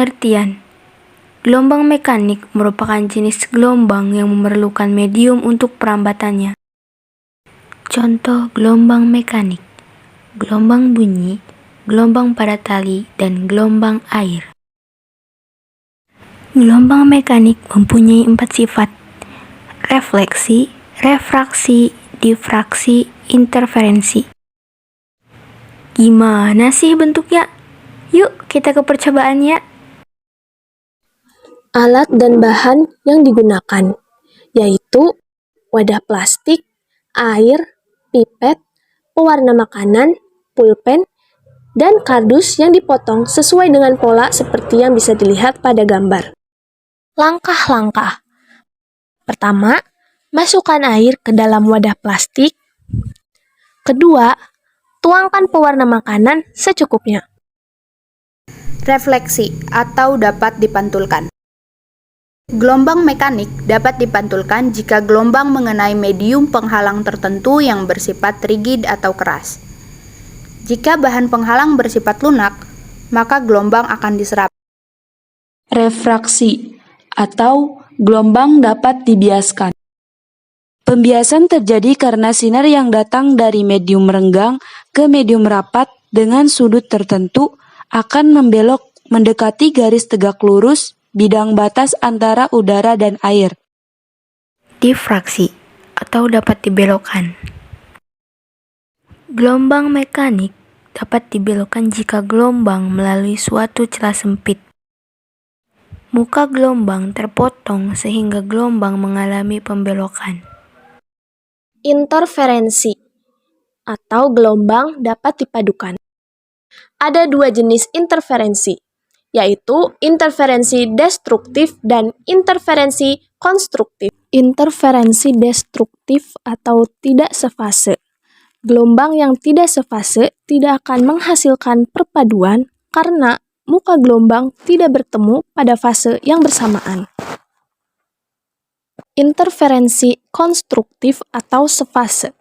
Pengertian. Gelombang mekanik merupakan jenis gelombang yang memerlukan medium untuk perambatannya. Contoh gelombang mekanik: gelombang bunyi, gelombang pada tali, dan gelombang air. Gelombang mekanik mempunyai 4 sifat: refleksi, refraksi, difraksi, interferensi. Gimana sih bentuknya? Yuk kita ke percobaannya. Alat dan bahan yang digunakan, yaitu wadah plastik, air, pipet, pewarna makanan, pulpen, dan kardus yang dipotong sesuai dengan pola seperti yang bisa dilihat pada gambar. Langkah-langkah. Pertama, masukkan air ke dalam wadah plastik. Kedua, tuangkan pewarna makanan secukupnya. Refleksi atau dapat dipantulkan. Gelombang mekanik dapat dipantulkan jika gelombang mengenai medium penghalang tertentu yang bersifat rigid atau keras. Jika bahan penghalang bersifat lunak, maka gelombang akan diserap. Refraksi atau gelombang dapat dibiaskan. Pembiasan terjadi karena sinar yang datang dari medium renggang ke medium rapat dengan sudut tertentu akan membelok mendekati garis tegak lurus bidang batas antara udara dan air. Difraksi atau dapat dibelokkan. Gelombang mekanik dapat dibelokkan jika gelombang melalui suatu celah sempit. Muka gelombang terpotong sehingga gelombang mengalami pembelokan. Interferensi atau gelombang dapat dipadukan. Ada 2 jenis interferensi, yaitu interferensi destruktif dan interferensi konstruktif. Interferensi destruktif atau tidak sefase. Gelombang yang tidak sefase tidak akan menghasilkan perpaduan karena muka gelombang tidak bertemu pada fase yang bersamaan. Interferensi konstruktif atau sefase.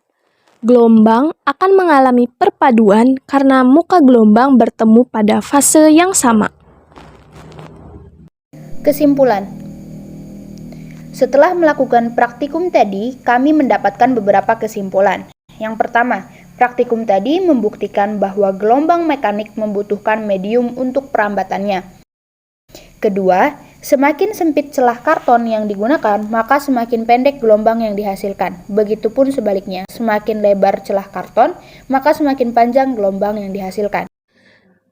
Gelombang akan mengalami perpaduan karena muka gelombang bertemu pada fase yang sama. Kesimpulan. Setelah melakukan praktikum tadi, kami mendapatkan beberapa kesimpulan. Yang pertama, praktikum tadi membuktikan bahwa gelombang mekanik membutuhkan medium untuk perambatannya. Kedua, semakin sempit celah karton yang digunakan, maka semakin pendek gelombang yang dihasilkan. Begitupun sebaliknya, semakin lebar celah karton, maka semakin panjang gelombang yang dihasilkan.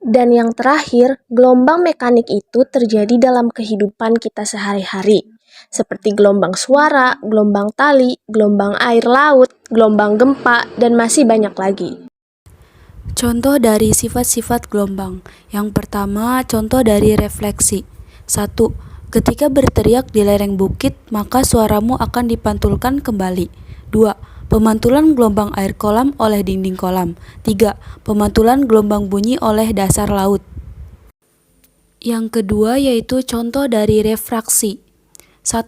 Dan yang terakhir, gelombang mekanik itu terjadi dalam kehidupan kita sehari-hari, seperti gelombang suara, gelombang tali, gelombang air laut, gelombang gempa, dan masih banyak lagi. Contoh dari sifat-sifat gelombang. Yang pertama, contoh dari refleksi. 1. Ketika berteriak di lereng bukit, maka suaramu akan dipantulkan kembali. 2. Pemantulan gelombang air kolam oleh dinding kolam. 3. Pemantulan gelombang bunyi oleh dasar laut. Yang kedua yaitu contoh dari refraksi. 1.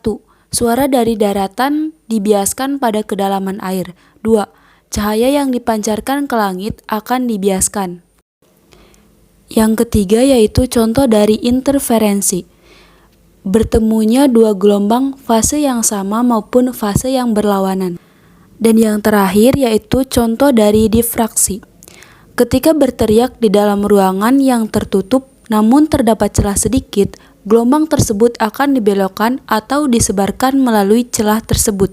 Suara dari daratan dibiaskan pada kedalaman air. 2. Cahaya yang dipancarkan ke langit akan dibiaskan. Yang ketiga yaitu contoh dari interferensi. Bertemunya 2 gelombang fase yang sama maupun fase yang berlawanan. Dan yang terakhir yaitu contoh dari difraksi. Ketika berteriak di dalam ruangan yang tertutup namun terdapat celah sedikit, gelombang tersebut akan dibelokkan atau disebarkan melalui celah tersebut.